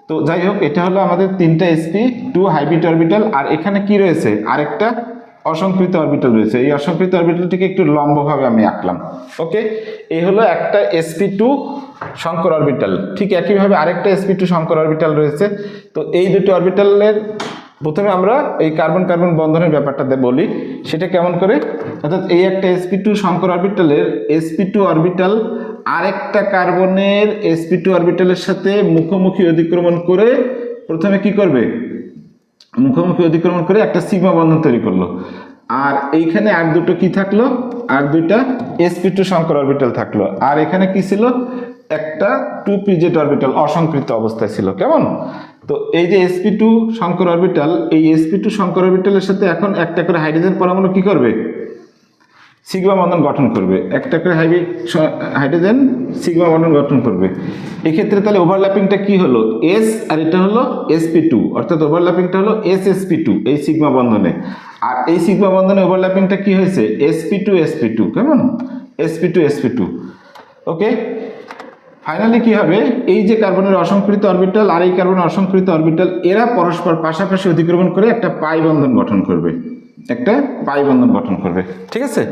তো যাই হোক, এটা হলো আমাদের 3টা sp2 হাইব্রিড অরবিটাল। আর এখানে কি রয়েছে, আরেকটা অসংকৃত অরবিটাল রয়েছে। এই অসংকৃত অরবিটালটিকে একটু লম্বভাবে আমি আঁকলাম। ওকে, এই হলো একটা sp2 শঙ্কর অরবিটাল। ঠিক একইভাবে আরেকটা sp2 শঙ্কর অরবিটাল রয়েছে। তো এই দুটো অরবিটালের প্রথমে আমরা এই কার্বন কার্বন বন্ধনের ব্যাপারটা বলি, সেটা কেমন করে। অর্থাৎ এই একটা sp2 শঙ্কর অরবিটালের sp2 অরবিটাল আরেকটা কার্বনের sp2 অরবিটালের সাথে মুখোমুখি অধিক্রমণ করে প্রথমে কি করবে, মুখোমুখি অধিক্রমণ করে একটা সিগমা বন্ধন তৈরি করলো। আর এইখানে আর দুটো কি থাকলো, আর দুইটা sp2 শঙ্কর অরবিটাল থাকলো। আর এখানে কি ছিল, একটা 2pz অরবিটাল অসংকৃত অবস্থায় ছিল। কেমন? তো এই যে sp2 শঙ্কর অরবিটাল, এই sp2 শঙ্কর অরবিটালের সাথে এখন একটা করে হাইড্রোজেন পরমাণু কি করবে, সিগমা বন্ধন গঠন করবে। একটা করে হাইড্রোজেন সিগমা বন্ধন গঠন করবে। এক্ষেত্রে তাহলে ওভারল্যাপিংটা কি হলো, s আর এটা হলো sp2, অর্থাৎ ওভারল্যাপিংটা হলো ssp2 এই সিগমা বন্ধনে। আর এই সিগমা বন্ধনে ওভারল্যাপিংটা কি হয়েছে, sp2 কেমন, sp2 ওকে। ফাইনালি কি হবে, এই যে কার্বনের অসংকৃত অরবিটাল আর এই কার্বনের অসংকৃত অরবিটাল, এরা পরস্পর পাশাপাশি অধিক্রমণ করে একটা পাই বন্ধন গঠন করবে, একটা পাই বন্ধন গঠন করবে। ঠিক আছে।